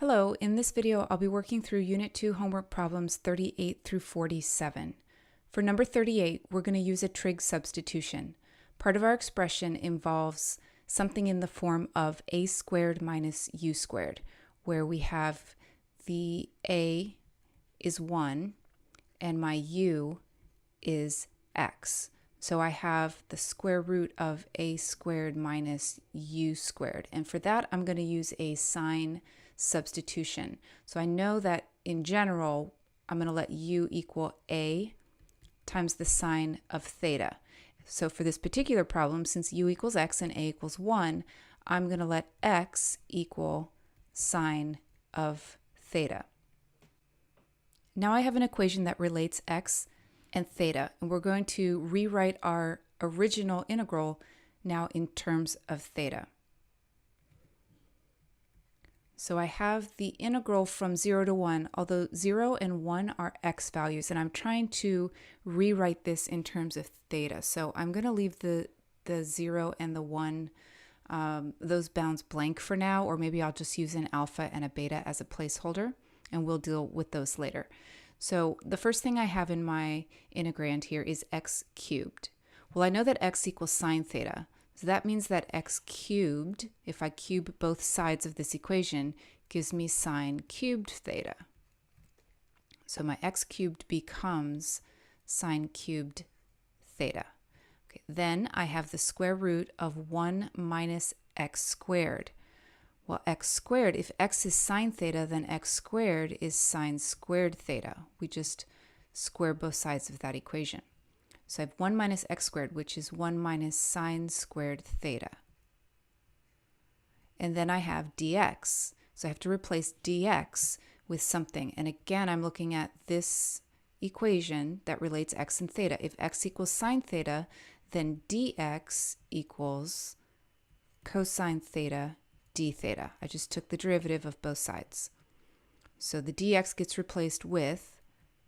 Hello, in this video I'll be working through Unit 2 homework problems 38 through 47. For number 38, we're going to use a trig substitution. Part of our expression involves something in the form of a squared minus u squared, where we have the a is 1 and my u is x. So I have the square root of a squared minus u squared. And for that, I'm going to use a sign substitution. So I know that in general, I'm going to let u equal a times the sine of theta. So for this particular problem, since u equals x and a equals 1, I'm going to let x equal sine of theta. Now I have an equation that relates x and theta, and we're going to rewrite our original integral now in terms of theta. So I have the integral from 0 to 1, although 0 and 1 are x values, and I'm trying to rewrite this in terms of theta. So I'm going to leave the 0 and the 1, those bounds blank for now, or maybe I'll just use an alpha and a beta as a placeholder, and we'll deal with those later. So the first thing I have in my integrand here is x cubed. Well, I know that x equals sine theta. So that means that x cubed, if I cube both sides of this equation, gives me sine cubed theta. So my x cubed becomes sine cubed theta. Okay, then I have the square root of 1 minus x squared. Well, x squared, if x is sine theta, then x squared is sine squared theta. We just square both sides of that equation. So I have 1 minus x squared, which is 1 minus sine squared theta. And then I have dx. So I have to replace dx with something. And again, I'm looking at this equation that relates x and theta. If x equals sine theta, then dx equals cosine theta d theta. I just took the derivative of both sides. So the dx gets replaced with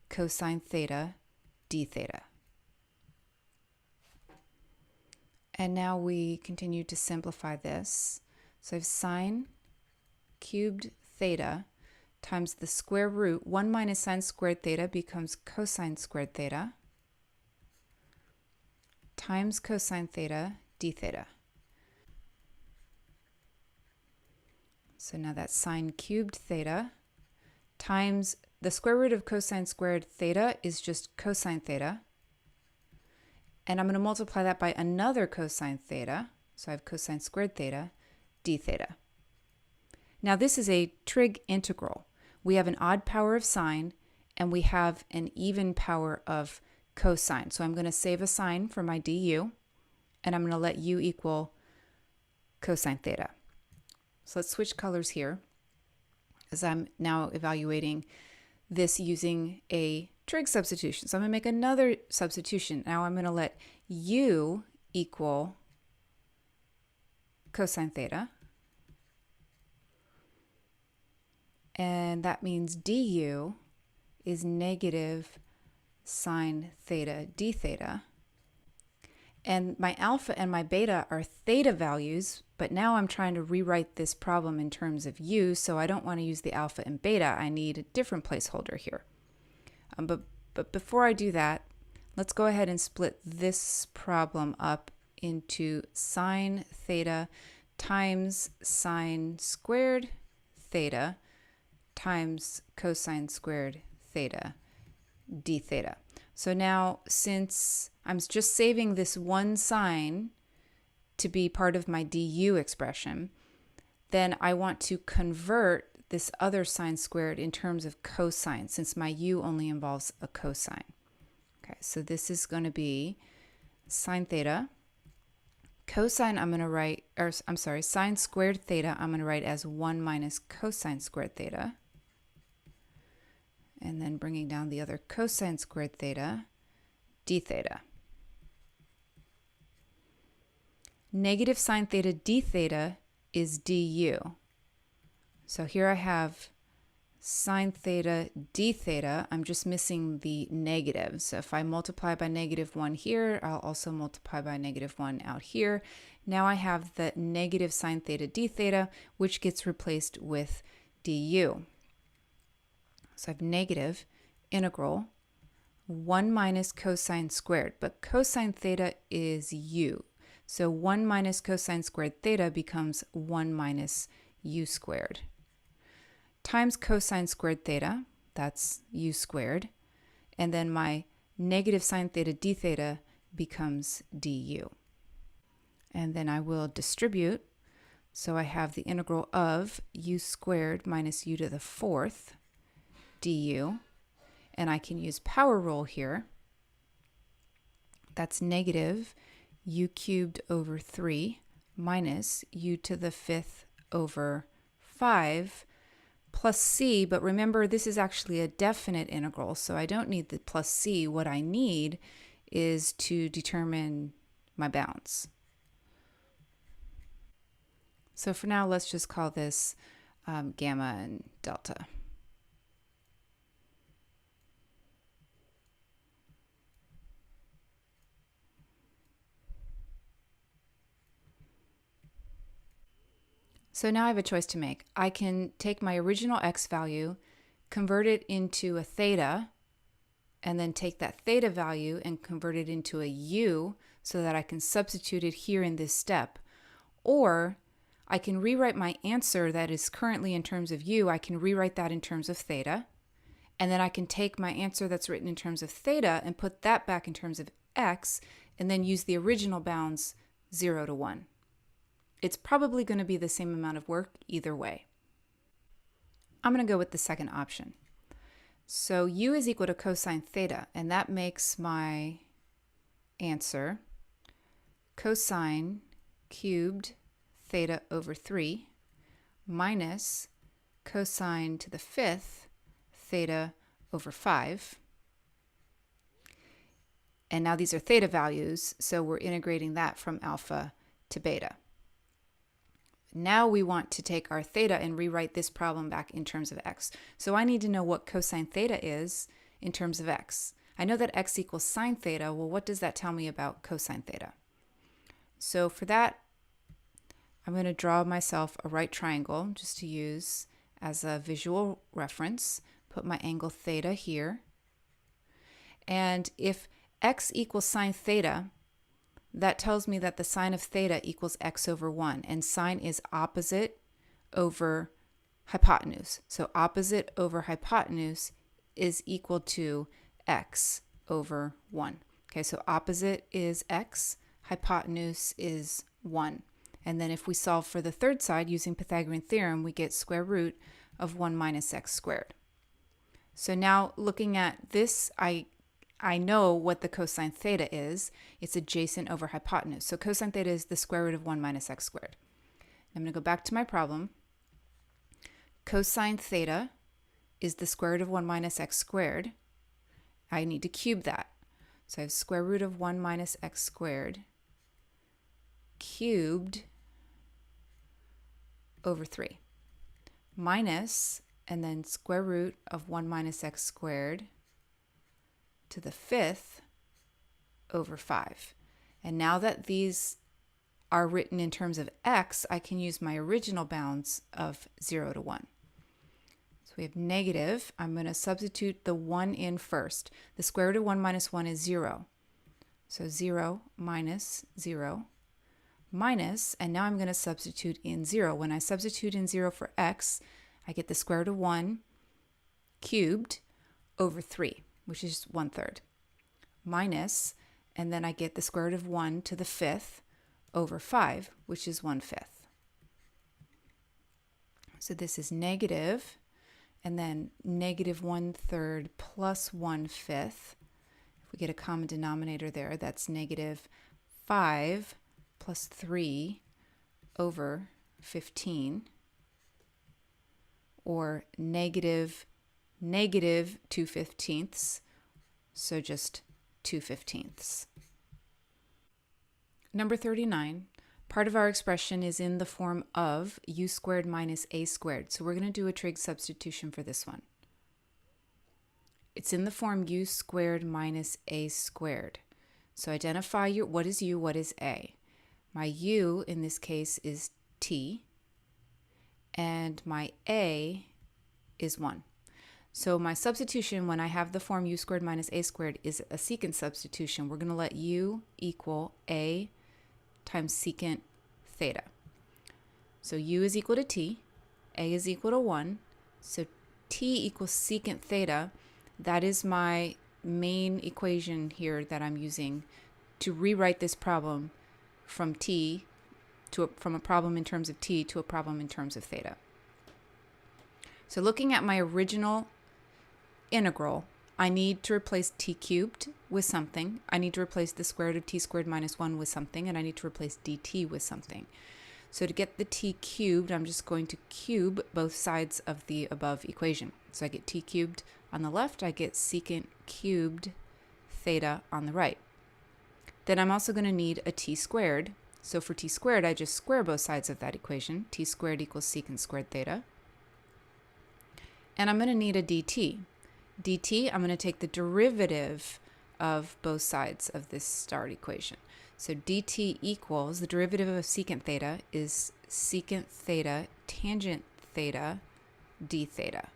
cosine theta d theta. And now we continue to simplify this. So I have sine cubed theta times the square root. 1 minus sine squared theta becomes cosine squared theta times cosine theta d theta. So now that's sine cubed theta times the square root of cosine squared theta is just cosine theta. And I'm going to multiply that by another cosine theta. So I have cosine squared theta d theta. Now this is a trig integral. We have an odd power of sine and we have an even power of cosine. So I'm going to save a sign for my du and I'm going to let u equal cosine theta. So let's switch colors here as I'm now evaluating this using a trig substitution. So I'm going to make another substitution. Now I'm going to let u equal cosine theta. And that means du is negative sine theta d theta. And my alpha and my beta are theta values, but now I'm trying to rewrite this problem in terms of u, so I don't want to use the alpha and beta. I need a different placeholder here. But before I do that, let's go ahead and split this problem up into sine theta times sine squared theta times cosine squared theta d theta. So now, since I'm just saving this one sign to be part of my du expression, then I want to convert this other sine squared in terms of cosine, since my u only involves a cosine. Okay, so this is going to be sine theta. Cosine I'm going to write, or I'm sorry, sine squared theta I'm going to write as 1 minus cosine squared theta. And then bringing down the other cosine squared theta, d theta. Negative sine theta d theta is du. So here I have sine theta d theta. I'm just missing the negative. So if I multiply by -1 here, I'll also multiply by -1 out here. Now I have the negative sine theta d theta, which gets replaced with du. So I have negative integral 1 minus cosine squared, but cosine theta is u. So 1 minus cosine squared theta becomes 1 minus u squared, times cosine squared theta, that's u squared, and then my negative sine theta d theta becomes du. And then I will distribute, so I have the integral of u squared minus u to the fourth du, and I can use power rule here. That's negative u cubed over 3 minus u to the fifth over 5 plus c, but remember this is actually a definite integral, so I don't need the plus c. What I need is to determine my bounds. So for now, let's just call this gamma and delta. So now I have a choice to make. I can take my original x value, convert it into a theta, and then take that theta value and convert it into a u so that I can substitute it here in this step. Or I can rewrite my answer that is currently in terms of u, I can rewrite that in terms of theta, and then I can take my answer that's written in terms of theta and put that back in terms of x, and then use the original bounds 0 to 1. It's probably going to be the same amount of work either way. I'm going to go with the second option. So u is equal to cosine theta, and that makes my answer cosine cubed theta over 3 minus cosine to the fifth theta over 5. And now these are theta values, so we're integrating that from alpha to beta. Now we want to take our theta and rewrite this problem back in terms of x. So I need to know what cosine theta is in terms of x. I know that x equals sine theta. Well, what does that tell me about cosine theta? So for that, I'm going to draw myself a right triangle just to use as a visual reference. Put my angle theta here. And if x equals sine theta, that tells me that the sine of theta equals x over 1, and sine is opposite over hypotenuse. So opposite over hypotenuse is equal to x over 1. Okay, so opposite is x, hypotenuse is 1. And then if we solve for the third side using Pythagorean theorem, we get square root of 1 minus x squared. So now looking at this, I know what the cosine theta is. It's adjacent over hypotenuse. So cosine theta is the square root of 1 minus x squared. I'm going to go back to my problem. Cosine theta is the square root of 1 minus x squared. I need to cube that. So I have square root of 1 minus x squared cubed over 3 minus, and then square root of 1 minus x squared to the fifth over 5. And now that these are written in terms of x, I can use my original bounds of 0 to 1. So we have negative. I'm going to substitute the 1 in first. The square root of 1 minus 1 is 0. So 0 minus 0 minus, and now I'm going to substitute in 0. When I substitute in 0 for x, I get the square root of 1 cubed over 3, which is 1/3, minus, and then I get the square root of 1 to the fifth over 5, which is 1/5. So this is negative, and then negative 1/3 plus 1/5. If we get a common denominator there, that's negative 5 plus 3 over 15, or negative 2/15, so just 2/15. Number 39, part of our expression is in the form of u squared minus a squared. So we're going to do a trig substitution for this one. It's in the form u squared minus a squared. So identify what is u, what is a. My u in this case is t, and my a is 1. So my substitution, when I have the form u squared minus a squared, is a secant substitution. We're going to let u equal a times secant theta. So u is equal to t, a is equal to 1, so t equals secant theta. That is my main equation here that I'm using to rewrite this problem from t from a problem in terms of t to a problem in terms of theta. So looking at my original integral, I need to replace t cubed with something. I need to replace the square root of t squared minus 1 with something, and I need to replace dt with something. So to get the t cubed, I'm just going to cube both sides of the above equation. So I get t cubed on the left, I get secant cubed theta on the right. Then I'm also going to need a t squared. So for t squared, I just square both sides of that equation. T squared equals secant squared theta. And I'm going to need a dt. dt, I'm going to take the derivative of both sides of this start equation. So dt equals, the derivative of secant theta is secant theta tangent theta d theta.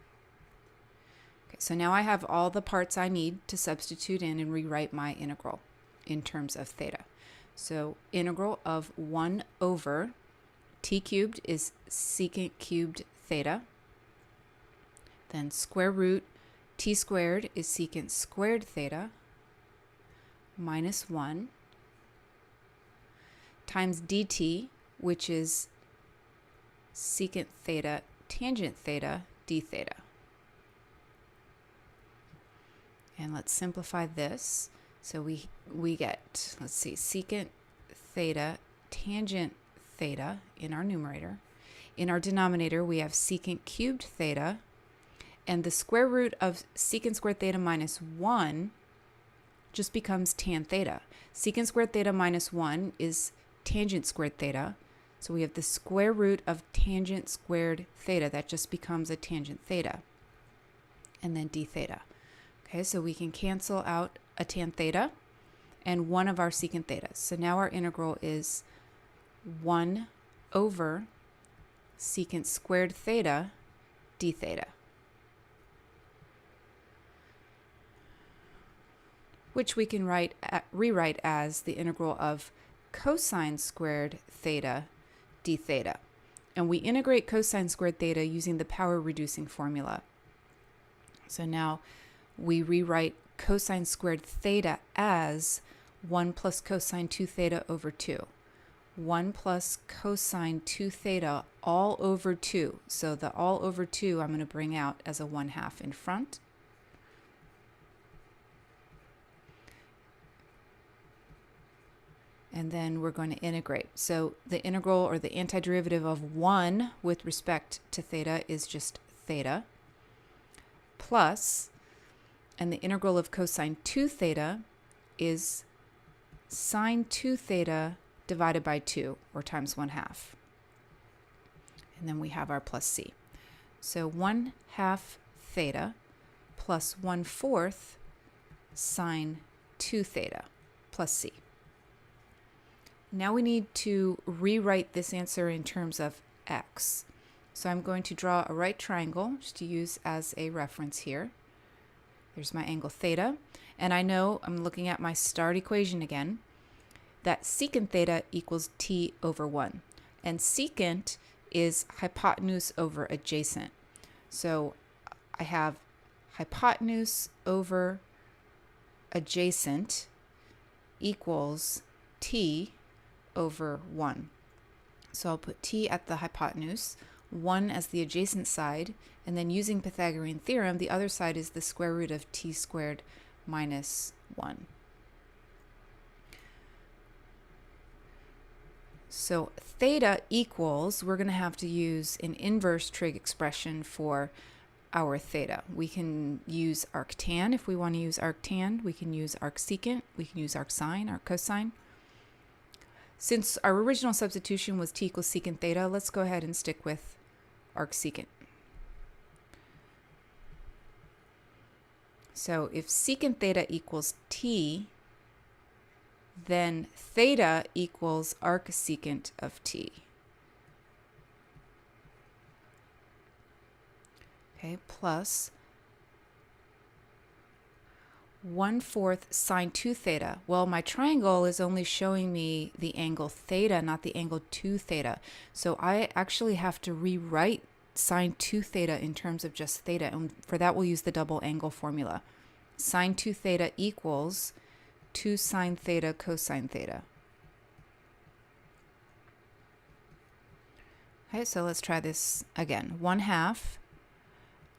Okay, so now I have all the parts I need to substitute in and rewrite my integral in terms of theta. So integral of 1 over t cubed is secant cubed theta. Then square root t squared is secant squared theta minus 1 times dt, which is secant theta tangent theta d theta. And let's simplify this. So we get, let's see, secant theta tangent theta in our numerator. In our denominator, we have secant cubed theta, and the square root of secant squared theta minus 1 just becomes tan theta. Secant squared theta minus 1 is tangent squared theta. So we have the square root of tangent squared theta. That just becomes a tangent theta. And then d theta. Okay, so we can cancel out a tan theta and one of our secant thetas. So now our integral is 1 over secant squared theta d theta, which we can rewrite as the integral of cosine squared theta d theta. And we integrate cosine squared theta using the power reducing formula. So now we rewrite cosine squared theta as 1 plus cosine 2 theta over 2. 1 plus cosine 2 theta all over 2. So the all over 2 I'm going to bring out as a 1/2 in front. And then we're going to integrate. So the integral, or the antiderivative of 1 with respect to theta, is just theta, plus, and the integral of cosine 2 theta is sine 2 theta divided by 2, or times 1/2. And then we have our plus c. So 1/2 theta plus 1/4 sine 2 theta plus c. Now we need to rewrite this answer in terms of x. So I'm going to draw a right triangle just to use as a reference here. There's my angle theta. And I know, I'm looking at my start equation again, that secant theta equals t over 1. And secant is hypotenuse over adjacent. So I have hypotenuse over adjacent equals t over 1. So I'll put t at the hypotenuse, 1 as the adjacent side, and then using Pythagorean theorem, the other side is the square root of t squared minus 1. So theta equals, we're going to have to use an inverse trig expression for our theta. We can use arctan if we want to use arctan. We can use arcsecant. We can use arcsine, arccosine. Since our original substitution was t equals secant theta, let's go ahead and stick with arcsecant. So if secant theta equals t, then theta equals arcsecant of t. okay, plus 1/4 sine 2 theta. Well, my triangle is only showing me the angle theta, not the angle 2 theta. So I actually have to rewrite sine 2 theta in terms of just theta. And for that, we'll use the double angle formula. Sine 2 theta equals 2 sine theta cosine theta. Okay, so let's try this again. 1/2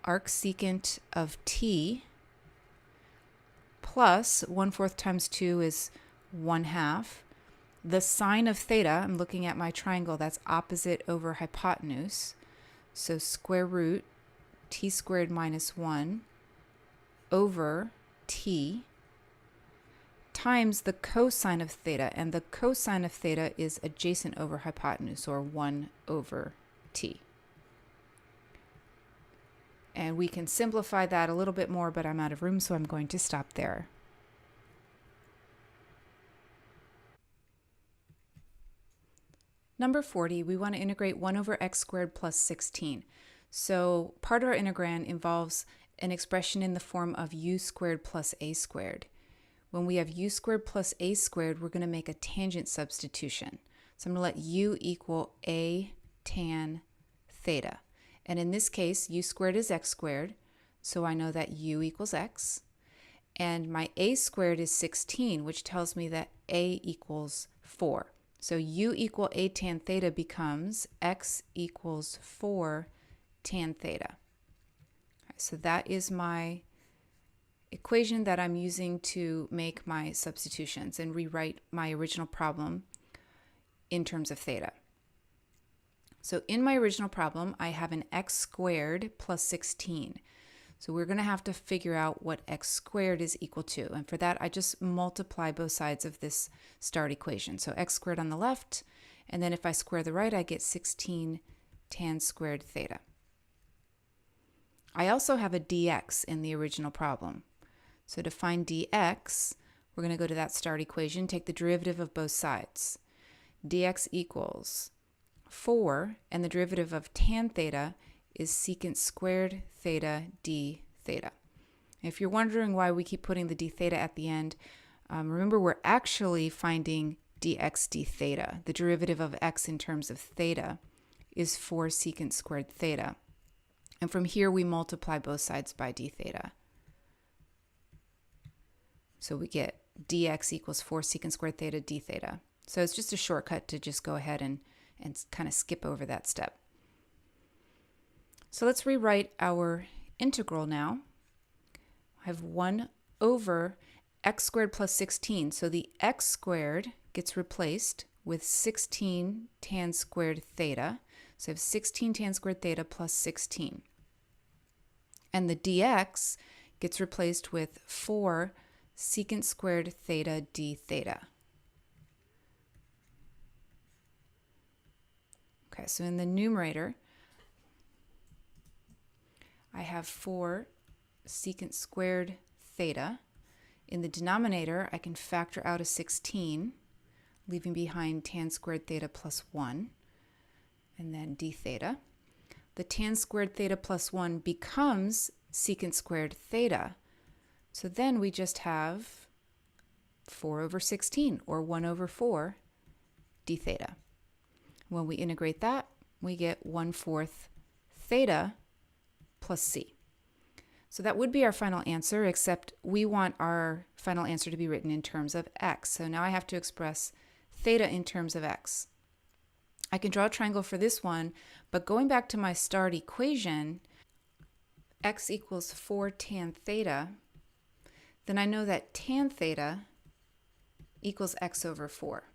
arc secant of t plus 1/4 times 2 is 1/2. The sine of theta, I'm looking at my triangle, that's opposite over hypotenuse. So square root t squared minus 1 over t times the cosine of theta. And the cosine of theta is adjacent over hypotenuse, or 1 over t. And we can simplify that a little bit more, but I'm out of room, so I'm going to stop there. Number 40, we want to integrate 1 over x squared plus 16. So part of our integrand involves an expression in the form of u squared plus a squared. When we have u squared plus a squared, we're going to make a tangent substitution. So I'm going to let u equal a tan theta. And in this case, u squared is x squared, so I know that u equals x. And my a squared is 16, which tells me that a equals 4. So u equal a tan theta becomes x equals 4 tan theta. Okay, so that is my equation that I'm using to make my substitutions and rewrite my original problem in terms of theta. So in my original problem, I have an x squared plus 16. So we're going to have to figure out what x squared is equal to. And for that, I just multiply both sides of this start equation. So x squared on the left, and then if I square the right, I get 16 tan squared theta. I also have a dx in the original problem. So to find dx, we're going to go to that start equation, take the derivative of both sides. Dx equals 4, and the derivative of tan theta is secant squared theta d theta. If you're wondering why we keep putting the d theta at the end, remember we're actually finding dx d theta. The derivative of x in terms of theta is 4 secant squared theta. And from here we multiply both sides by d theta. So we get dx equals 4 secant squared theta d theta. So it's just a shortcut to just go ahead and kind of skip over that step. So let's rewrite our integral now. I have 1 over x squared plus 16. So the x squared gets replaced with 16 tan squared theta. So I have 16 tan squared theta plus 16. And the dx gets replaced with 4 secant squared theta d theta. Okay, so in the numerator, I have 4 secant squared theta. In the denominator, I can factor out a 16, leaving behind tan squared theta plus 1, and then d theta. The tan squared theta plus 1 becomes secant squared theta. So then we just have 4 over 16, or 1 over 4 d theta. When we integrate that, we get 1/4 theta plus c. So that would be our final answer, except we want our final answer to be written in terms of x. So now I have to express theta in terms of x. I can draw a triangle for this one, but going back to my start equation, x equals 4 tan theta, then I know that tan theta equals x over 4.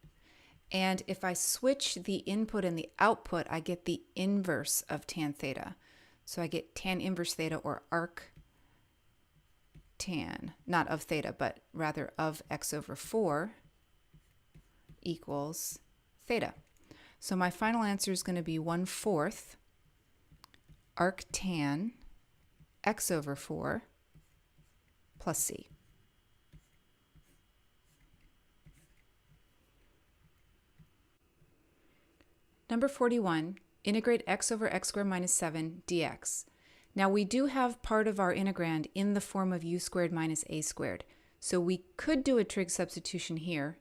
And if I switch the input and the output, I get the inverse of tan theta. So I get tan inverse theta, or arc tan, not of theta, but rather of x over 4 equals theta. So my final answer is going to be 1/4 arc tan x over 4 plus c. Number 41, integrate x over x squared minus 7 dx. Now we do have part of our integrand in the form of u squared minus a squared. So we could do a trig substitution here,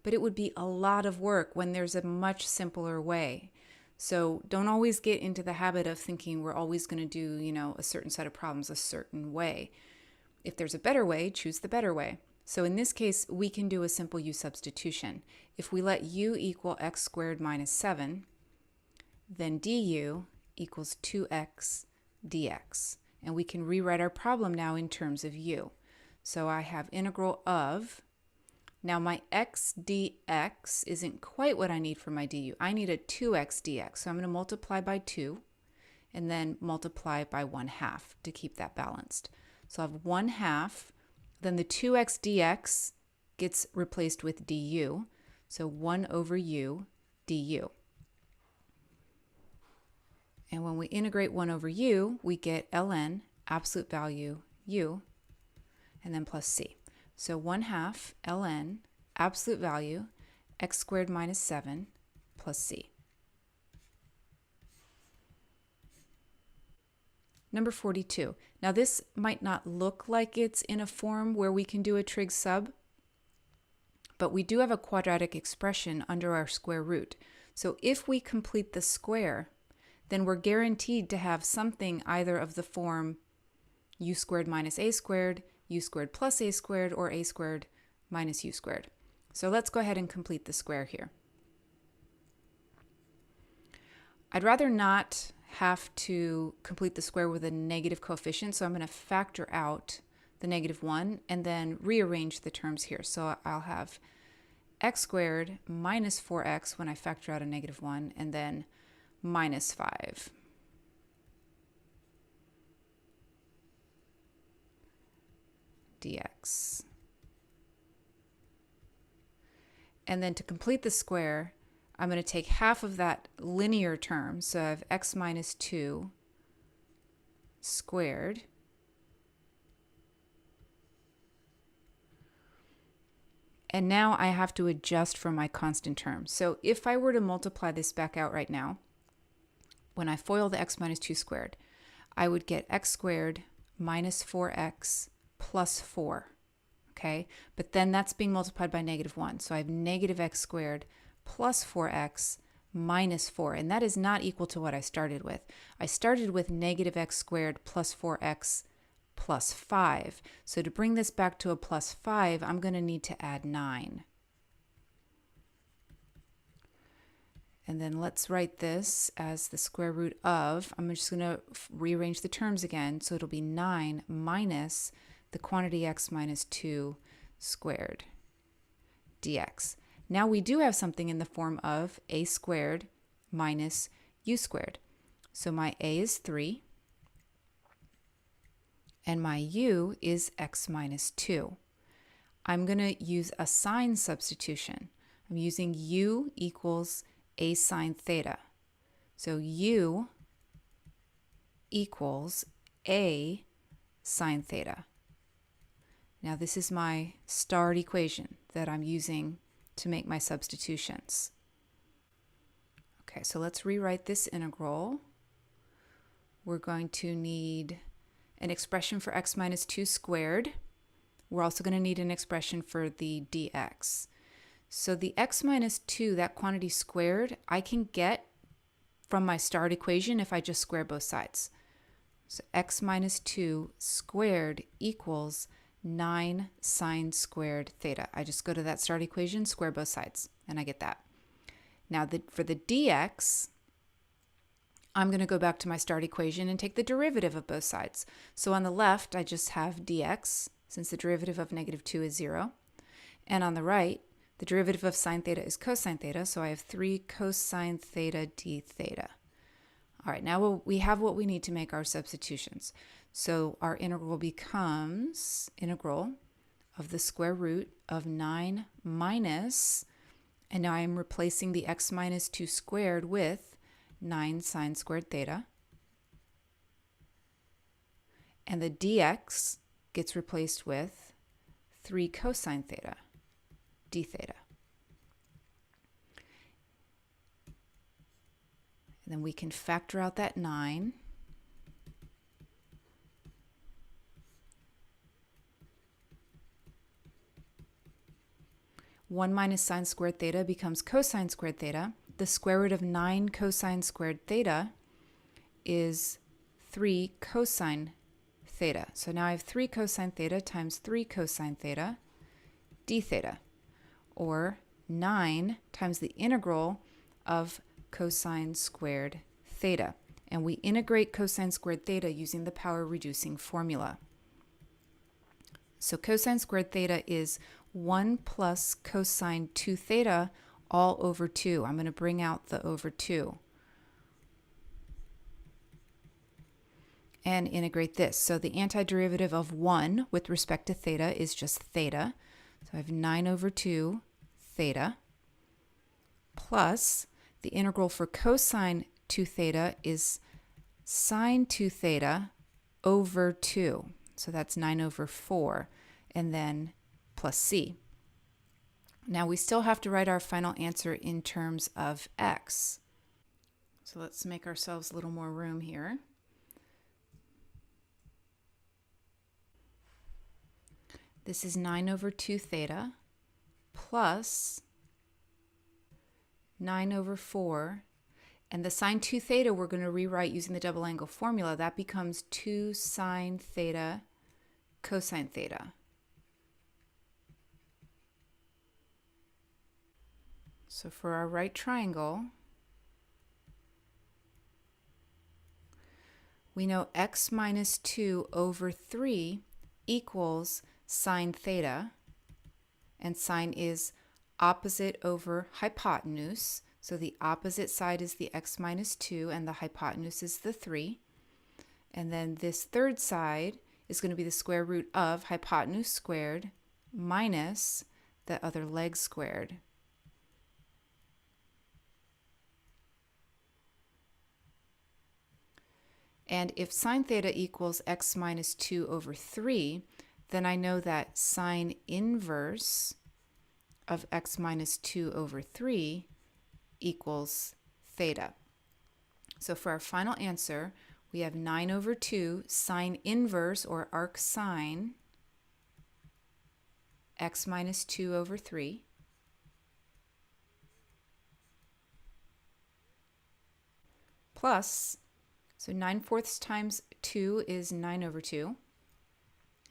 but it would be a lot of work when there's a much simpler way. So don't always get into the habit of thinking we're always going to do, a certain set of problems a certain way. If there's a better way, choose the better way. So in this case, we can do a simple u substitution. If we let u equal x squared minus 7, then du equals 2x dx. And we can rewrite our problem now in terms of u. So I have integral of, now my x dx isn't quite what I need for my du. I need a 2x dx. So I'm going to multiply by 2 and then multiply by 1/2 to keep that balanced. So I have 1/2, then the 2x dx gets replaced with du. So 1 over u du. And when we integrate 1 over u, we get ln, absolute value u, and then plus c. So 1/2 ln, absolute value, x squared minus 7 plus c. Number 42. Now this might not look like it's in a form where we can do a trig sub, but we do have a quadratic expression under our square root. So if we complete the square, then we're guaranteed to have something either of the form u squared minus a squared, u squared plus a squared, or a squared minus u squared. So let's go ahead and complete the square here. I'd rather not have to complete the square with a negative coefficient, so I'm going to factor out the -1 and then rearrange the terms here. So I'll have x squared minus 4x when I factor out a -1, and then minus 5. dx. And then to complete the square, I'm going to take half of that linear term, so I have x minus 2 squared and now I have to adjust for my constant term. So if I were to multiply this back out right now, when I FOIL the x minus 2 squared, I would get x squared minus 4x plus 4, okay? But then that's being multiplied by -1, so I have negative x squared plus 4x minus 4, and that is not equal to what I started with. I started with negative x squared plus 4x plus 5. So to bring this back to a plus 5, I'm going to need to add 9. And then let's write this as the square root of, I'm just going to rearrange the terms again, so it'll be 9 minus the quantity x minus 2 squared dx. Now we do have something in the form of a squared minus u squared. So my a is 3, and my u is x minus 2. I'm going to use a sign substitution. I'm using u equals a sine theta. So u equals a sine theta. Now this is my starred equation that I'm using to make my substitutions. Okay, so let's rewrite this integral. We're going to need an expression for x minus 2 squared. We're also going to need an expression for the dx. So the x minus 2, that quantity squared, I can get from my starred equation if I just square both sides. So x minus 2 squared equals 9 sine squared theta. I just go to that starred equation, square both sides, and I get that. Now for the dx, I'm going to go back to my starred equation and take the derivative of both sides. So on the left, I just have dx, since the derivative of -2 is 0. And on the right, the derivative of sine theta is cosine theta, so I have 3 cosine theta d theta. All right, now we have what we need to make our substitutions. So our integral becomes integral of the square root of 9 minus, and now I'm replacing the x minus 2 squared with 9 sine squared theta. And the dx gets replaced with 3 cosine theta d theta. And then we can factor out that 9. 1 minus sine squared theta becomes cosine squared theta. The square root of 9 cosine squared theta is 3 cosine theta. So now I have 3 cosine theta times 3 cosine theta d theta, or 9 times the integral of cosine squared theta. And we integrate cosine squared theta using the power reducing formula. So cosine squared theta is 1 plus cosine 2 theta all over 2. I'm going to bring out the over 2 and integrate this. So the antiderivative of 1 with respect to theta is just theta. So I have 9 over 2 theta plus the integral for cosine 2 theta is sine 2 theta over 2. So that's 9 over 4, and then plus c. Now we still have to write our final answer in terms of x. So let's make ourselves a little more room here. This is 9 over 2 theta plus 9 over 4. And the sine 2 theta we're going to rewrite using the double angle formula. That becomes 2 sine theta cosine theta. So for our right triangle, we know x minus 2 over 3 equals sine theta, and sine is opposite over hypotenuse. So the opposite side is the x minus 2 and the hypotenuse is the 3. And then this third side is going to be the square root of hypotenuse squared minus the other leg squared. And if sine theta equals x minus 2 over 3, then I know that sine inverse of x minus 2 over 3 equals theta. So for our final answer, we have 9 over 2 sine inverse, or arc sine, x minus 2 over 3 plus, so 9/4 times 2 is 9 over 2.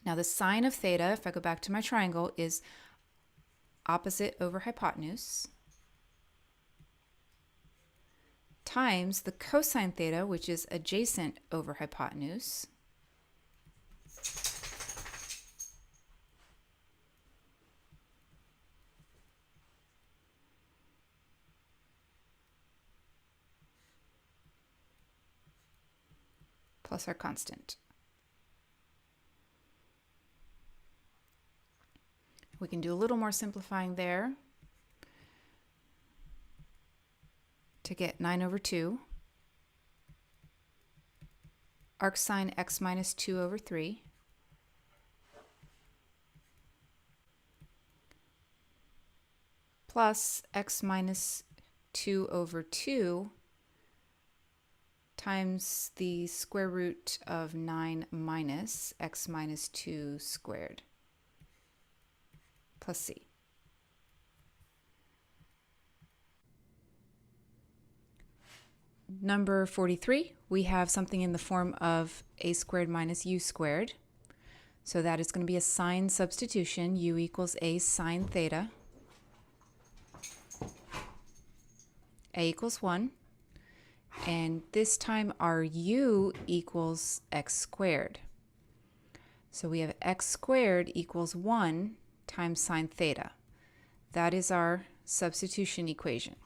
Now the sine of theta, if I go back to my triangle, is opposite over hypotenuse times the cosine theta, which is adjacent over hypotenuse, plus our constant. We can do a little more simplifying there to get 9 over 2 arc sine x minus 2 over 3 plus x minus 2 over 2 times the square root of 9 minus x minus 2 squared plus c. Number 43, we have something in the form of a squared minus u squared. So that is going to be a sine substitution. U equals a sine theta. A equals 1. And this time our u equals x squared. So we have x squared equals 1 times sine theta. That is our substitution equation.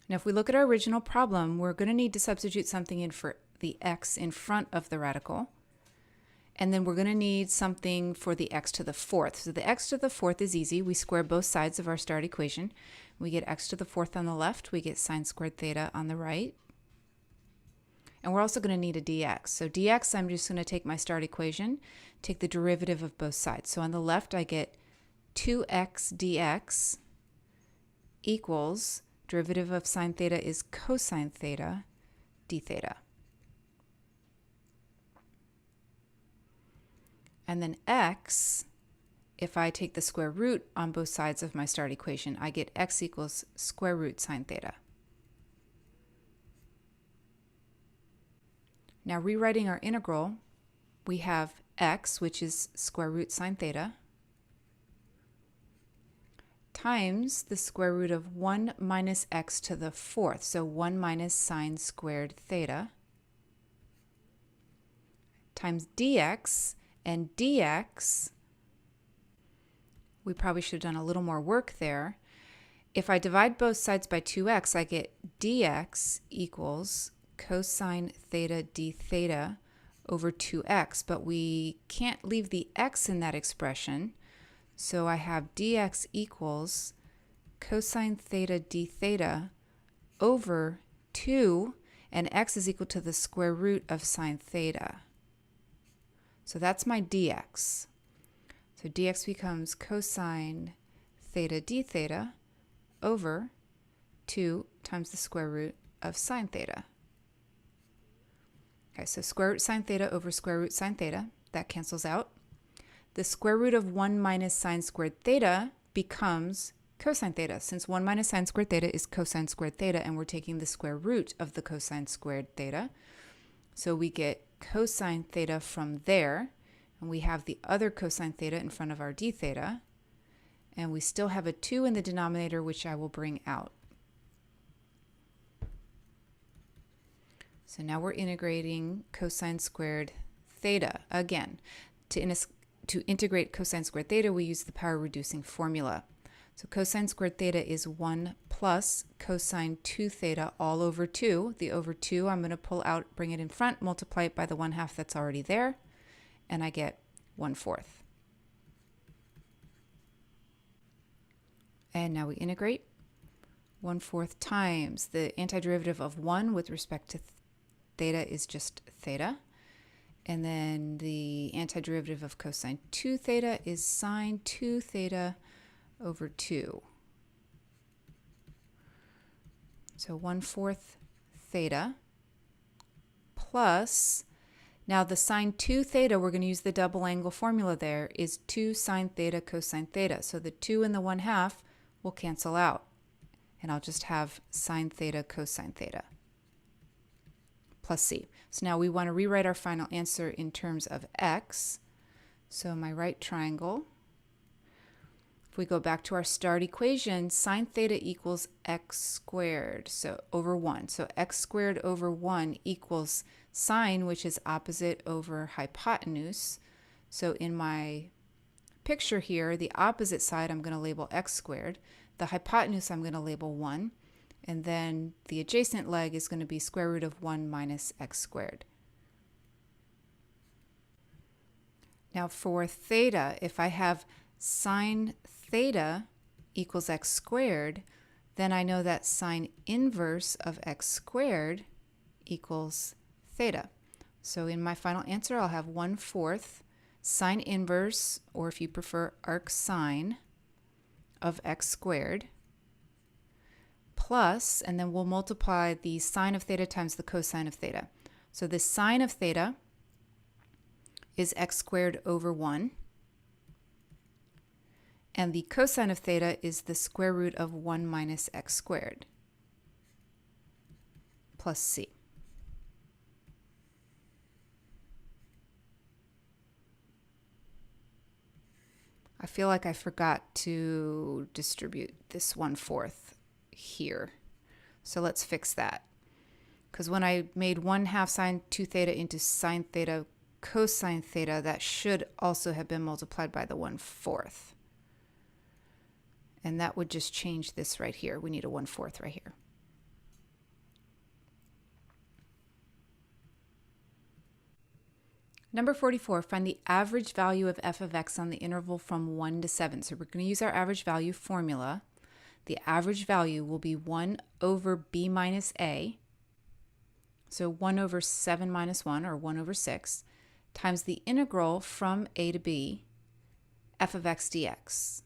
Now if we look at our original problem, we're going to need to substitute something in for the x in front of the radical. And then we're going to need something for the x to the fourth. So the x to the fourth is easy. We square both sides of our start equation. We get x to the fourth on the left. We get sine squared theta on the right. And we're also going to need a dx. So dx, I'm just going to take my start equation, take the derivative of both sides. So on the left, I get 2x dx equals, derivative of sine theta is cosine theta d theta. And then x if I take the square root on both sides of my start equation, I get x equals square root sine theta. Now rewriting our integral, we have x, which is square root sine theta, times the square root of 1 minus x to the fourth, so 1 minus sine squared theta, times dx, and dx, we probably should have done a little more work there. If I divide both sides by 2x, I get dx equals cosine theta d theta over 2x, but we can't leave the x in that expression, so I have dx equals cosine theta d theta over 2, and x is equal to the square root of sine theta. So that's my dx. So dx becomes cosine theta d theta over 2 times the square root of sine theta. Okay, so square root sine theta over square root sine theta, that cancels out. The square root of 1 minus sine squared theta becomes cosine theta, since 1 minus sine squared theta is cosine squared theta, and we're taking the square root of the cosine squared theta. So we get cosine theta from there, and we have the other cosine theta in front of our d theta, and we still have a 2 in the denominator, which I will bring out. So now we're integrating cosine squared theta again. To integrate cosine squared theta, we use the power reducing formula. So cosine squared theta is 1 plus cosine 2 theta all over 2. The over 2 I'm going to pull out, bring it in front, multiply it by the 1/2 that's already there, and I get 1/4. And now we integrate. 1/4 times the antiderivative of 1 with respect to theta is just theta. And then the antiderivative of cosine 2 theta is sine 2 theta over 2. So 1/4 theta plus, now the sine 2 theta, we're going to use the double angle formula there, is 2 sine theta cosine theta. So the 2 and the 1/2 will cancel out, and I'll just have sine theta cosine theta plus c. So now we want to rewrite our final answer in terms of x. So my right triangle, if we go back to our start equation, sine theta equals x squared, so over 1. So x squared over 1 equals sine, which is opposite over hypotenuse. So in my picture here, the opposite side I'm going to label x squared. The hypotenuse I'm going to label 1. And then the adjacent leg is going to be square root of 1 minus x squared. Now for theta, if I have sine theta equals x squared, then I know that sine inverse of x squared equals theta. So in my final answer, I'll have 1/4 sine inverse, or if you prefer arc sine, of x squared, plus, and then we'll multiply the sine of theta times the cosine of theta. So the sine of theta is x squared over 1, and the cosine of theta is the square root of 1 minus x squared plus c. I feel like I forgot to distribute this 1/4 here. So let's fix that. Because when I made 1/2 sine 2 theta into sine theta cosine theta, that should also have been multiplied by the 1/4. And that would just change this right here. We need a 1/4 right here. Number 44, find the average value of f of x on the interval from 1 to 7. So we're going to use our average value formula. The average value will be 1 over b minus a, so 1 over 7 minus 1, or 1 over 6, times the integral from a to b, f of x dx.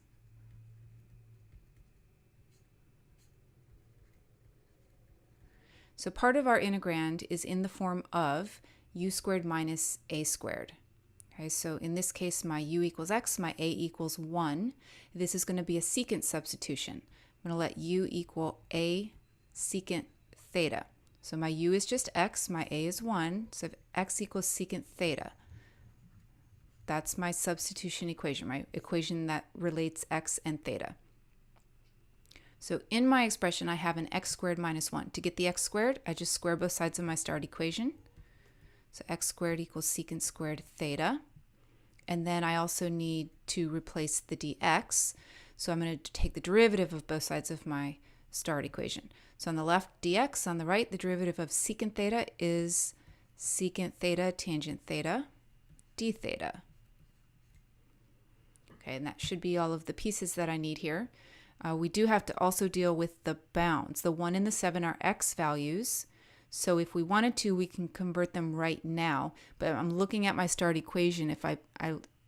So part of our integrand is in the form of u squared minus a squared. Okay, so in this case, my u equals x, my a equals 1. This is going to be a secant substitution. I'm going to let u equal a secant theta. So my u is just x, my a is 1, so if x equals secant theta. That's my substitution equation, my equation that relates x and theta. So in my expression, I have an x squared minus 1. To get the x squared, I just square both sides of my start equation. So x squared equals secant squared theta. And then I also need to replace the dx. So I'm going to take the derivative of both sides of my start equation. So on the left, dx. On the right, the derivative of secant theta is secant theta tangent theta d theta. Okay, and that should be all of the pieces that I need here. We do have to also deal with the bounds. The 1 and the 7 are x values. So if we wanted to, we can convert them right now. But I'm looking at my start equation. If I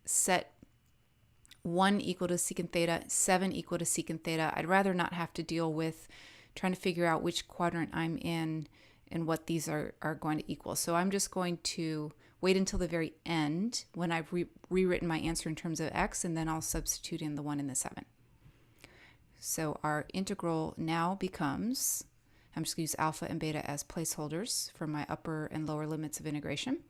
set 1 equal to secant theta, 7 equal to secant theta, I'd rather not have to deal with trying to figure out which quadrant I'm in and what these are going to equal. So I'm just going to wait until the very end when I've rewritten my answer in terms of x, and then I'll substitute in the 1 and the 7. So our integral now becomes, I'm just going to use alpha and beta as placeholders for my upper and lower limits of integration.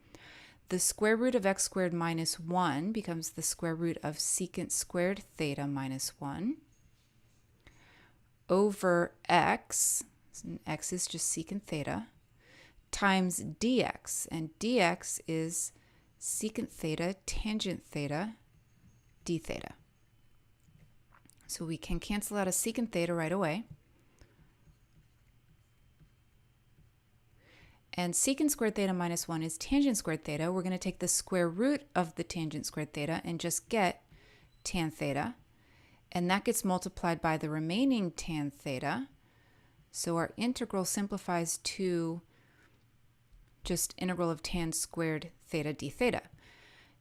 The square root of x squared minus 1 becomes the square root of secant squared theta minus 1 over x, and x is just secant theta, times dx, and dx is secant theta tangent theta d theta. So we can cancel out a secant theta right away. And secant squared theta minus 1 is tangent squared theta. We're going to take the square root of the tangent squared theta and just get tan theta. And that gets multiplied by the remaining tan theta. So our integral simplifies to just integral of tan squared theta d theta.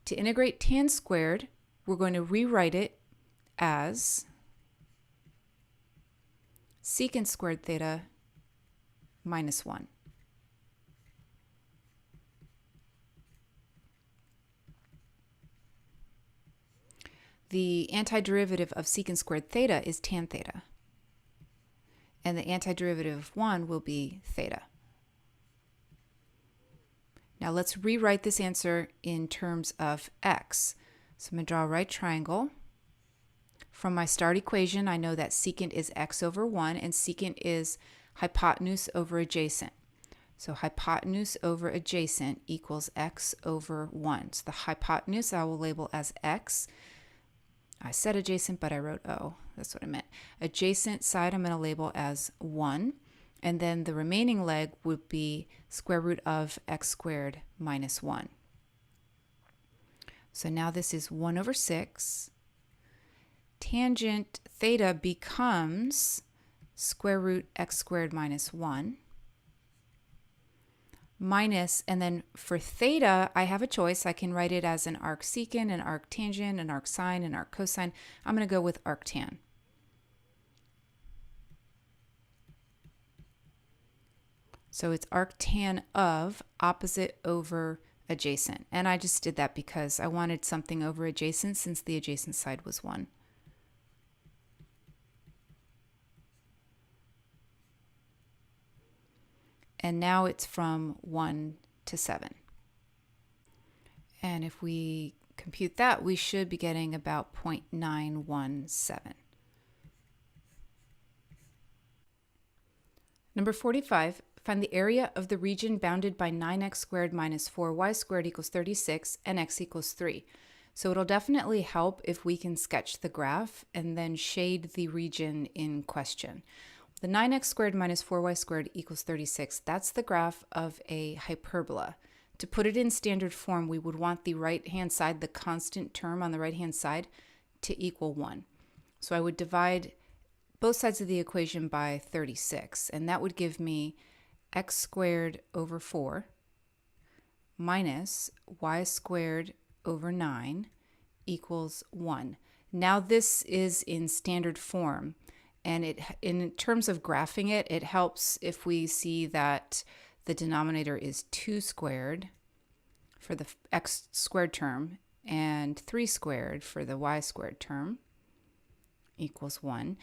To integrate tan squared, we're going to rewrite it as secant squared theta minus 1. The antiderivative of secant squared theta is tan theta. And the antiderivative of 1 will be theta. Now let's rewrite this answer in terms of x. So I'm going to draw a right triangle. From my start equation, I know that secant is x over 1, and secant is hypotenuse over adjacent. So hypotenuse over adjacent equals x over 1. So the hypotenuse I will label as x. I said adjacent, but I wrote O. That's what I meant. Adjacent side I'm going to label as 1. And then the remaining leg would be square root of x squared minus 1. So now this is 1 over 6. Tangent theta becomes square root x squared minus 1. Minus, and then for theta, I have a choice. I can write it as an arc secant, an arc tangent, an arc sine, an arc cosine. I'm going to go with arctan. So it's arctan of opposite over adjacent. And I just did that because I wanted something over adjacent since the adjacent side was 1. And now it's from 1 to 7. And if we compute that, we should be getting about 0.917. Number 45, find the area of the region bounded by 9x squared minus 4y squared equals 36 and x equals 3. So it'll definitely help if we can sketch the graph and then shade the region in question. The 9x squared minus 4y squared equals 36, that's the graph of a hyperbola. To put it in standard form, we would want the right-hand side, the constant term on the right-hand side, to equal 1. So I would divide both sides of the equation by 36, and that would give me x squared over 4 minus y squared over 9 equals 1. Now this is in standard form. And in terms of graphing it, it helps if we see that the denominator is 2 squared for the x squared term, and 3 squared for the y squared term equals 1.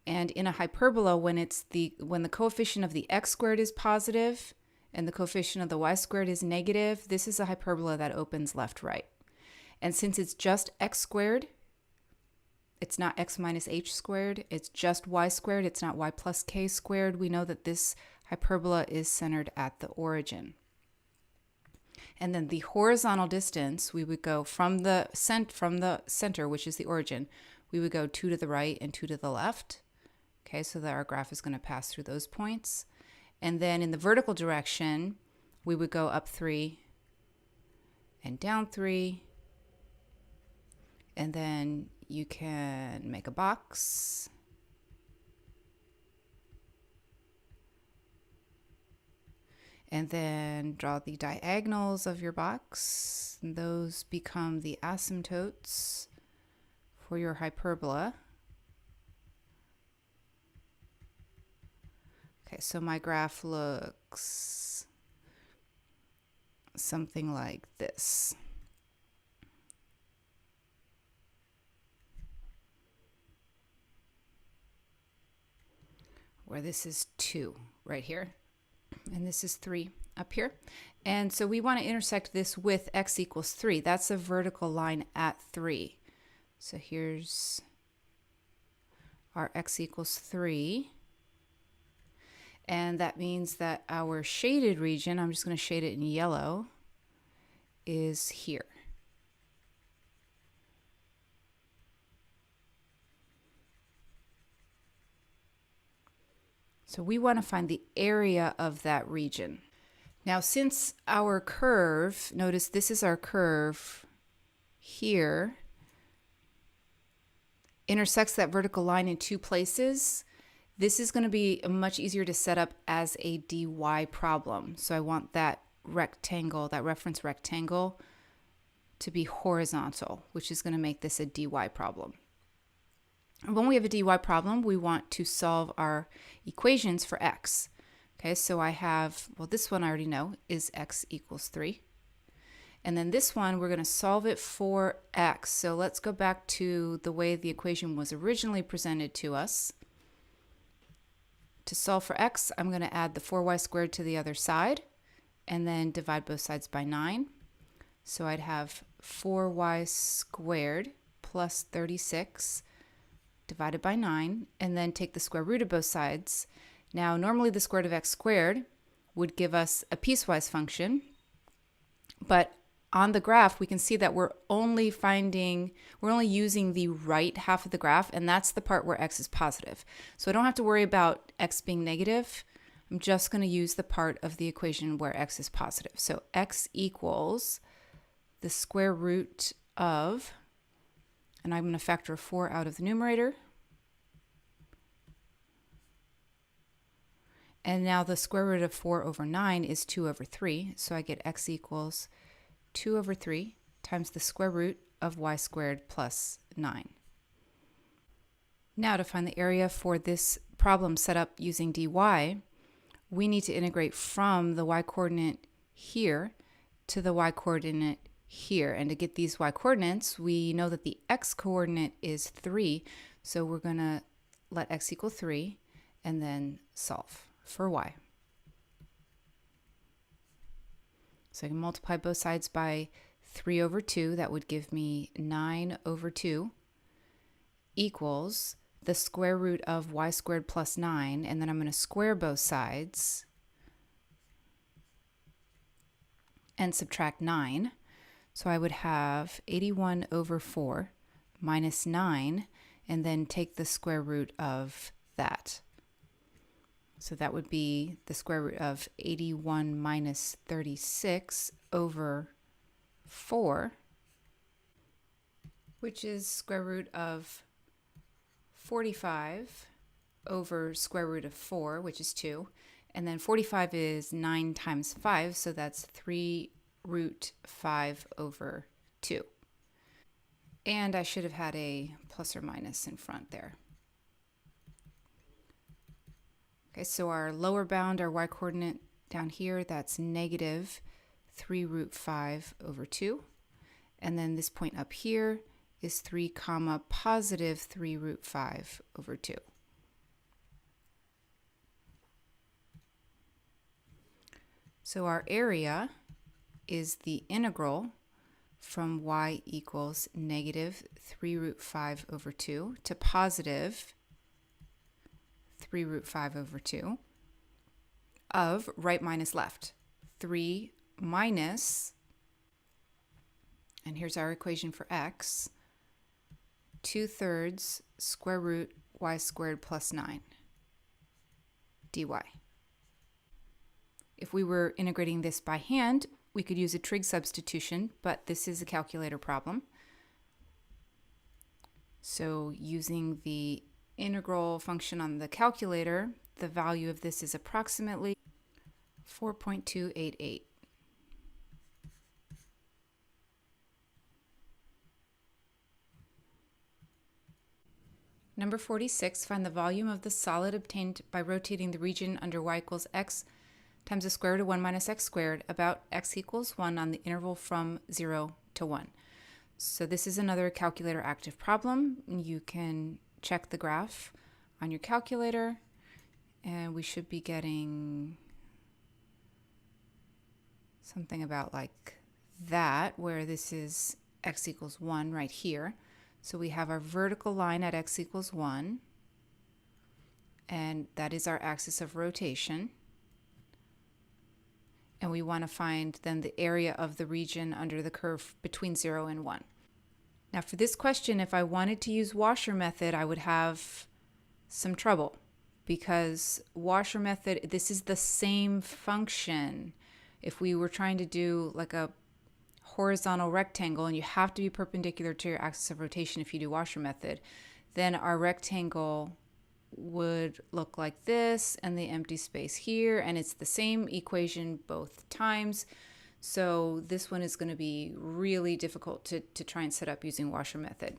And in a hyperbola, when the coefficient of the x squared is positive and the coefficient of the y squared is negative, this is a hyperbola that opens left-right. And since it's just x squared, it's not x minus h squared, it's just y squared, it's not y plus k squared, we know that this hyperbola is centered at the origin. And then the horizontal distance, we would go from the center, which is the origin, we would go 2 to the right and 2 to the left. Okay, so that our graph is going to pass through those points. And then in the vertical direction, we would go up 3 and down 3. And then you can make a box. And then draw the diagonals of your box. And those become the asymptotes for your hyperbola. Okay, so my graph looks something like this. Where this is 2 right here, and this is 3 up here. And so we want to intersect this with x equals 3. That's a vertical line at 3. So here's our x equals 3. And that means that our shaded region, I'm just going to shade it in yellow, is here. So we want to find the area of that region. Now, since our curve, notice this is our curve here, intersects that vertical line in 2 places, this is going to be much easier to set up as a dy problem. So I want that rectangle, that reference rectangle, to be horizontal, which is going to make this a dy problem. When we have a dy problem, we want to solve our equations for x. Okay, so I have, well, this one I already know is x equals 3. And then this one, we're going to solve it for x. So let's go back to the way the equation was originally presented to us. To solve for x, I'm going to add the 4y squared to the other side and then divide both sides by 9. So I'd have 4y squared plus 36 divided by 9, and then take the square root of both sides. Now, normally the square root of x squared would give us a piecewise function, but on the graph, we can see that we're only using the right half of the graph, and that's the part where x is positive. So I don't have to worry about x being negative. I'm just going to use the part of the equation where x is positive. So x equals the square root of, and I'm going to factor 4 out of the numerator. And now the square root of 4 over 9 is 2 over 3. So I get x equals 2 over 3 times the square root of y squared plus 9. Now to find the area for this problem set up using dy, we need to integrate from the y-coordinate here to the y-coordinate here. And to get these y-coordinates, we know that the x-coordinate is 3. So we're going to let x equal 3 and then solve for y. So I can multiply both sides by 3 over 2. That would give me 9 over 2 equals the square root of y squared plus 9. And then I'm going to square both sides and subtract 9. So I would have 81 over 4 minus 9, and then take the square root of that. So that would be the square root of 81 minus 36 over 4, which is square root of 45 over square root of 4, which is 2. And then 45 is 9 times 5, so that's 3 root 5 over 2. And I should have had a plus or minus in front there. Okay, so our lower bound, our y-coordinate down here, that's negative 3 root 5 over 2. And then this point up here is 3 comma positive 3 root 5 over 2. So our area is the integral from y equals negative 3 root 5 over 2 to positive 3 root 5 over 2 of right minus left. 3 minus, and here's our equation for x, 2/3 square root y squared plus 9 dy. If we were integrating this by hand, we could use a trig substitution, but this is a calculator problem. So using the integral function on the calculator, the value of this is approximately 4.288. Number 46, find the volume of the solid obtained by rotating the region under y equals x times the square root of 1 minus x squared about x equals 1 on the interval from 0 to 1. So this is another calculator active problem. You can check the graph on your calculator, and we should be getting something about like that, where this is x equals 1 right here. So we have our vertical line at x equals 1, and that is our axis of rotation. And we want to find then the area of the region under the curve between 0 and 1. Now for this question, if I wanted to use washer method, I would have some trouble, because washer method, this is the same function. If we were trying to do like a horizontal rectangle, and you have to be perpendicular to your axis of rotation if you do washer method, then our rectangle would look like this, and the empty space here, and it's the same equation both times. So this one is going to be really difficult to try and set up using washer method.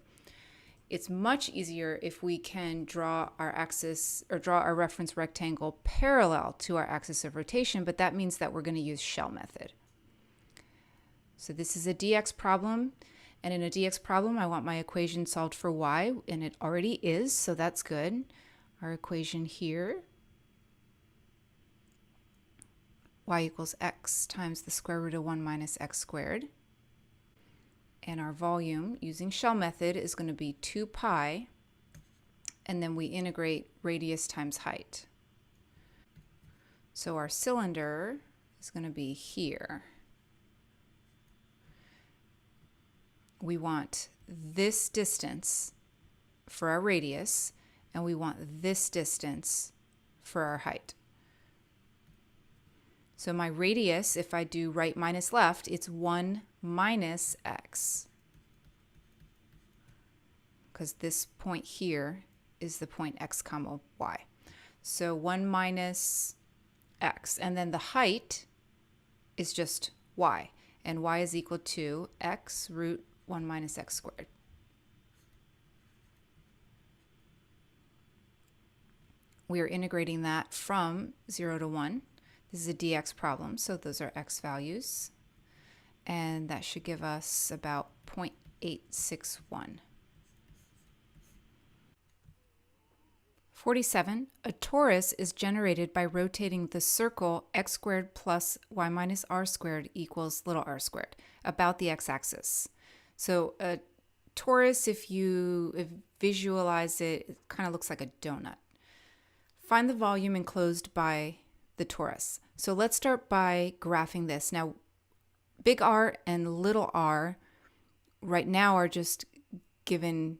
It's much easier if we can draw our axis, or draw our reference rectangle parallel to our axis of rotation, but that means that we're going to use shell method. So this is a dx problem, and in a dx problem I want my equation solved for y, and it already is, so that's good. Our equation here, y equals x times the square root of 1 minus x squared. And our volume using shell method is going to be 2 pi, and then we integrate radius times height. So our cylinder is going to be here. We want this distance for our radius, and we want this distance for our height. So my radius, if I do right minus left, it's 1 minus x, because this point here is the point x comma y. So 1 minus x, and then the height is just y, and y is equal to x root 1 minus x squared. We are integrating that from 0 to 1. This is a dx problem, so those are x values, and that should give us about 0.861. 47. A torus is generated by rotating the circle x squared plus y minus r squared equals little r squared about the x-axis. So a torus, if you visualize it, it kind of looks like a donut. Find the volume enclosed by the torus. So let's start by graphing this. Now, big R and little r right now are just given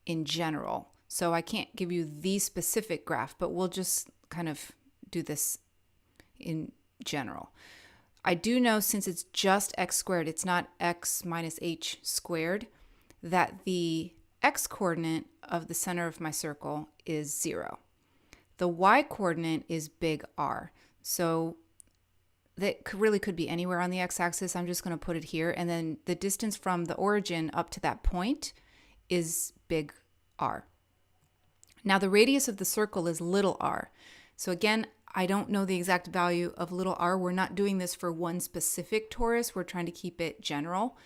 in general. So I can't give you the specific graph, but we'll just kind of do this in general. I do know, since it's just x squared, it's not x minus h squared, that the x coordinate of the center of my circle is 0. The y coordinate is big R. So that really could be anywhere on the x-axis. I'm just going to put it here. And then the distance from the origin up to that point is big R. Now the radius of the circle is little r. So again, I don't know the exact value of little r. We're not doing this for one specific torus. We're trying to keep it general.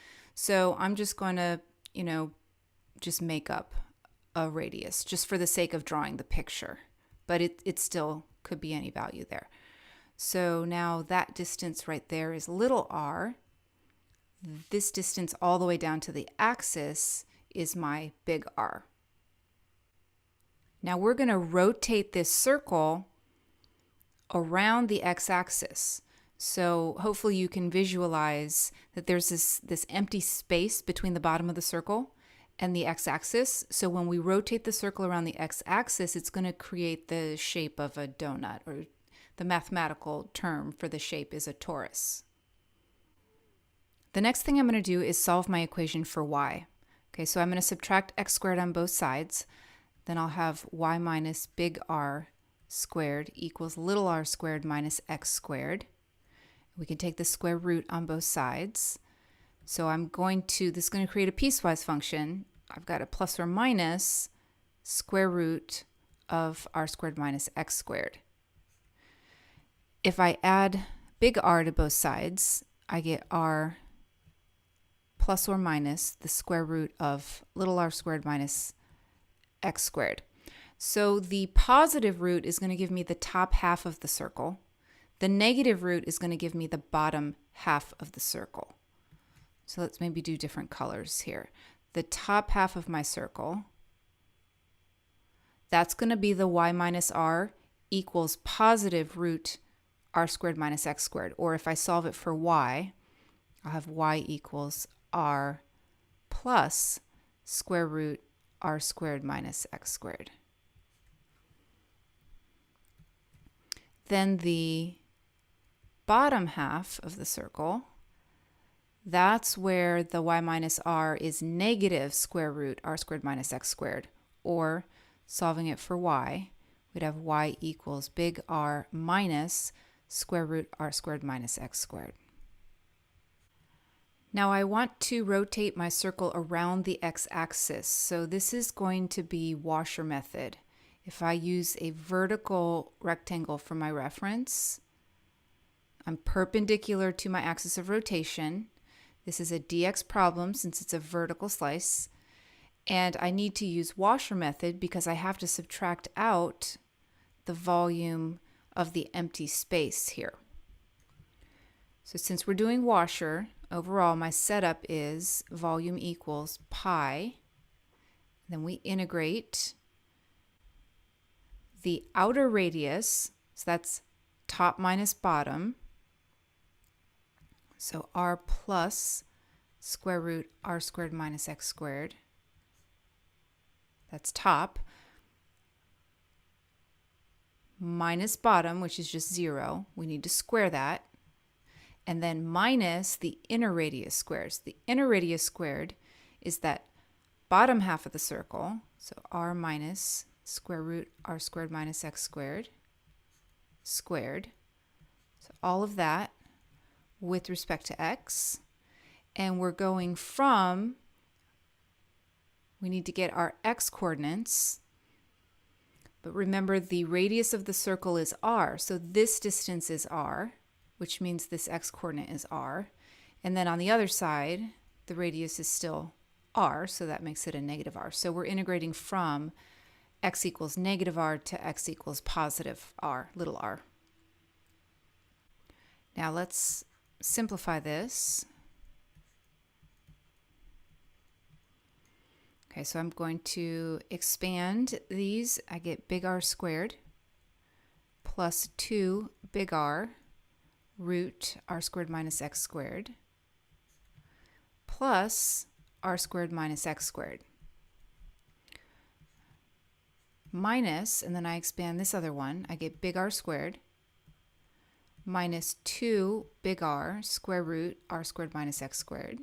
So I'm just going to, just make up a radius just for the sake of drawing the picture. But it still could be any value there. So now that distance right there is little r. This distance all the way down to the axis is my big R. Now we're going to rotate this circle around the x-axis. So hopefully you can visualize that there's this empty space between the bottom of the circle and the x-axis. So when we rotate the circle around the x-axis, it's going to create the shape of a donut, or the mathematical term for the shape is a torus. The next thing I'm going to do is solve my equation for y. Okay, so I'm going to subtract x squared on both sides. Then I'll have y minus big R squared equals little r squared minus x squared. We can take the square root on both sides. So this is going to create a piecewise function. I've got a plus or minus square root of r squared minus x squared. If I add big R to both sides, I get r plus or minus the square root of little r squared minus x squared. So the positive root is going to give me the top half of the circle. The negative root is going to give me the bottom half of the circle. So let's maybe do different colors here. The top half of my circle, that's going to be the y minus r equals positive root r squared minus x squared. Or if I solve it for y, I'll have y equals r plus square root r squared minus x squared. Then the bottom half of the circle, that's where the y minus r is negative square root r squared minus x squared. Or solving it for y, we'd have y equals big R minus square root r squared minus x squared. Now I want to rotate my circle around the x-axis, so this is going to be washer method. If I use a vertical rectangle for my reference, I'm perpendicular to my axis of rotation. This is a dx problem since it's a vertical slice, and I need to use washer method because I have to subtract out the volume of the empty space here. So since we're doing washer, overall my setup is volume equals pi. Then we integrate the outer radius, so that's top minus bottom. So r plus square root r squared minus x squared. That's top. Minus bottom, which is just 0. We need to square that. And then minus the inner radius squared. The inner radius squared is that bottom half of the circle. So r minus square root r squared minus x squared squared. So all of that with respect to x. And we're going from, we need to get our x coordinates. But remember, the radius of the circle is r. So this distance is r, which means this x coordinate is r. And then on the other side, the radius is still r, so that makes it a negative r. So we're integrating from x equals negative r to x equals positive r, little r. Now let's simplify this. Okay, so I'm going to expand these. I get big R squared plus 2 big R root r squared minus x squared plus r squared minus x squared minus, and then I expand this other one. I get big R squared minus 2 big R square root r squared minus x squared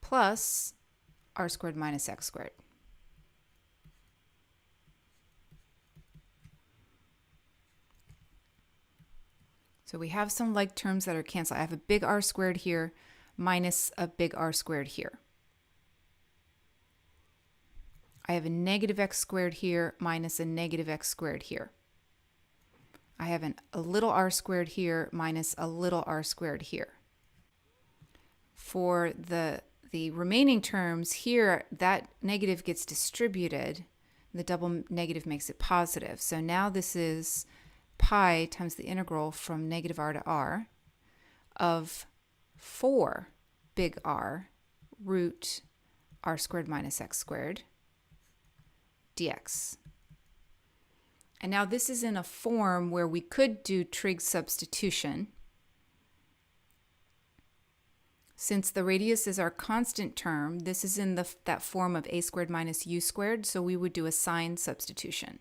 plus r squared minus x squared. So we have some like terms that are canceled. I have a big R squared here minus a big R squared here. I have a negative x squared here minus a negative x squared here. I have a little r squared here minus a little r squared here. For the remaining terms here, that negative gets distributed. The double negative makes it positive. So now this is pi times the integral from negative r to r of 4 big R root r squared minus x squared dx. And now this is in a form where we could do trig substitution. Since the radius is our constant term, this is in that form of a squared minus u squared, so we would do a sign substitution.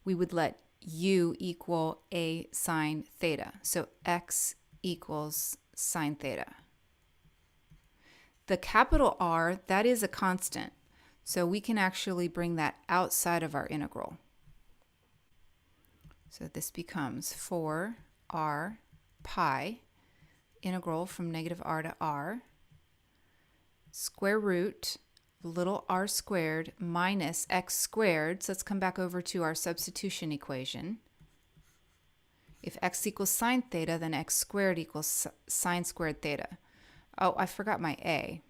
We would let u equal a sine theta, so x equals sine theta. The capital R, that is a constant, so we can actually bring that outside of our integral. So this becomes 4r pi integral from negative r to r square root little r squared minus x squared. So let's come back over to our substitution equation. If x equals sine theta, then x squared equals sine squared theta. Oh, I forgot my a.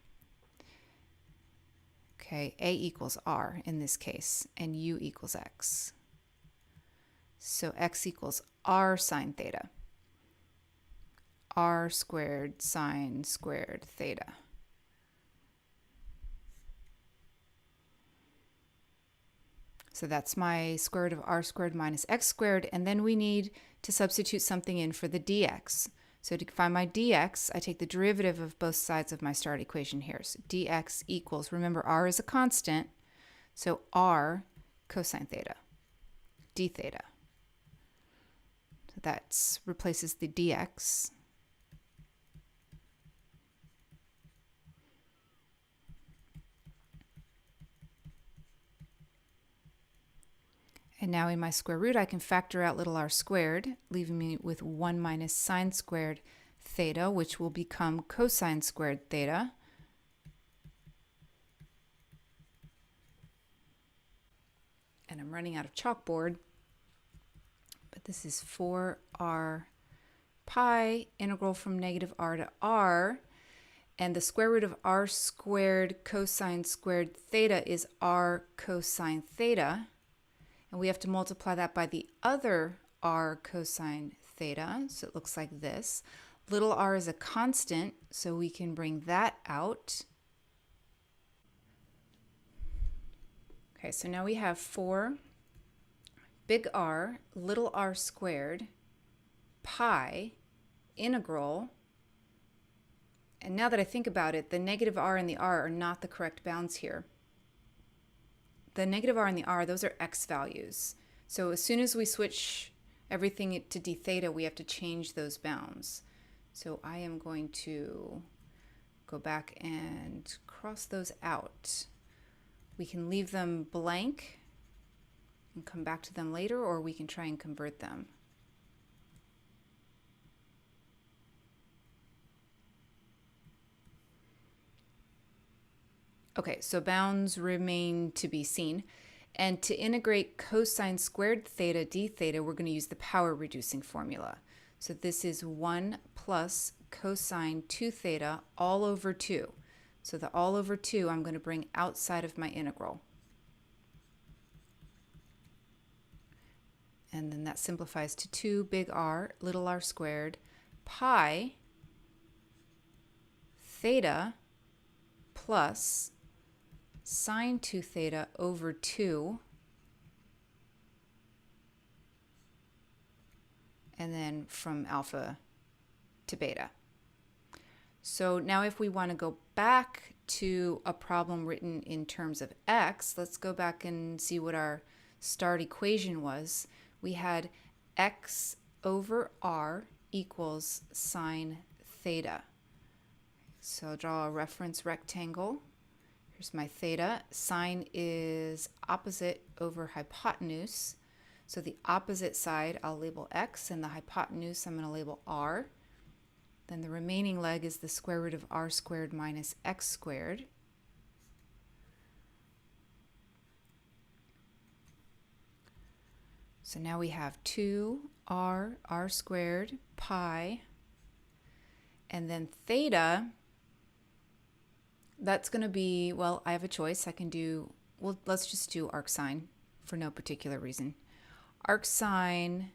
Okay, a equals r in this case, and u equals x. So x equals r sine theta. R squared sine squared theta. So that's my square root of r squared minus x squared, and then we need to substitute something in for the dx. So to find my dx, I take the derivative of both sides of my start equation here. So dx equals, remember r is a constant, so r cosine theta, d theta. So that replaces the dx. And now in my square root, I can factor out little r squared, leaving me with 1 minus sine squared theta, which will become cosine squared theta. And I'm running out of chalkboard, but this is 4r pi integral from negative r to r. And the square root of r squared cosine squared theta is r cosine theta. And we have to multiply that by the other r cosine theta. So it looks like this. Little r is a constant, so we can bring that out. Okay, so now we have 4 big R, little r squared, pi, integral. And now that I think about it, the negative r and the r are not the correct bounds here. The negative r and the r, those are x values. So as soon as we switch everything to d theta, we have to change those bounds. So I am going to go back and cross those out. We can leave them blank and come back to them later, or we can try and convert them. Okay, so bounds remain to be seen. And to integrate cosine squared theta d theta, we're going to use the power reducing formula. So this is 1 plus cosine 2 theta all over 2. So the all over 2 I'm going to bring outside of my integral. And then that simplifies to 2 big R, little r squared, pi theta plus sine 2 theta over 2, and then from alpha to beta. So now if we want to go back to a problem written in terms of x, let's go back and see what our start equation was. We had x over r equals sine theta. So I'll draw a reference rectangle. Here's my theta. Sine is opposite over hypotenuse. So the opposite side I'll label x, and the hypotenuse I'm going to label r. Then the remaining leg is the square root of r squared minus x squared. So now we have 2r, r squared, pi, And then theta, that's going to be, well, I have a choice. I can do, well, let's just do arc sine for no particular reason. Arc sine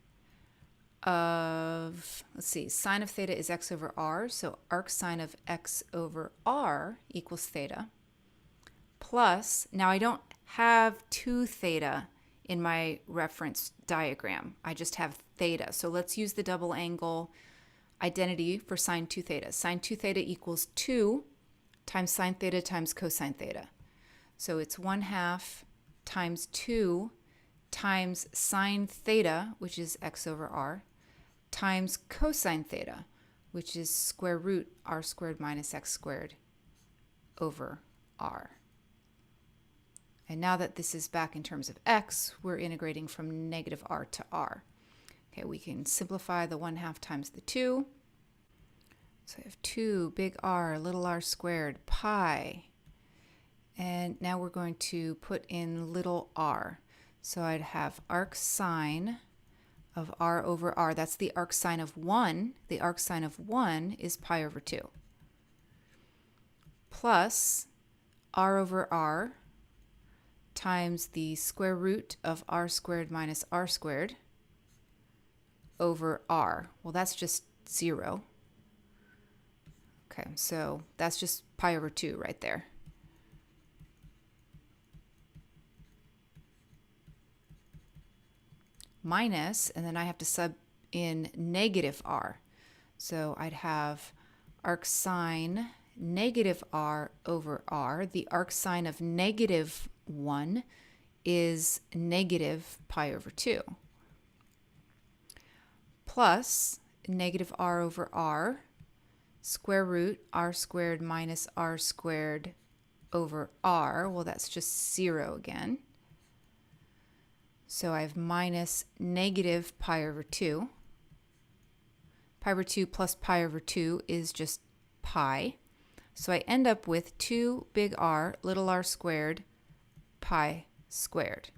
of, let's see, sine of theta is x over r, so arc sine of x over r equals theta, plus, now I don't have 2 theta in my reference diagram, I just have theta, so let's use the double angle identity for sine 2 theta. Sine 2 theta equals 2 times sine theta times cosine theta. So it's 1/2 times 2 times sine theta, which is x over r, times cosine theta, which is square root r squared minus x squared over r. And now that this is back in terms of x, we're integrating from negative r to r. Okay, we can simplify the 1/2 times the 2. So I have 2 big R, little r squared, pi. And now we're going to put in little r. So I'd have arc sine of r over r. That's the arc sine of 1. The arc sine of 1 is pi over 2. Plus r over r times the square root of r squared minus r squared over r. Well, that's just 0. Okay, so that's just pi over 2 right there. Minus, and then I have to sub in negative r. So I'd have arc sine negative r over r. The arc sine of negative 1 is negative pi over 2. Plus negative r over r, square root r squared minus r squared over r. Well, that's just 0 again. So I have minus negative pi over 2. Pi over 2 plus pi over 2 is just pi. So I end up with 2 big R, little r squared, pi squared.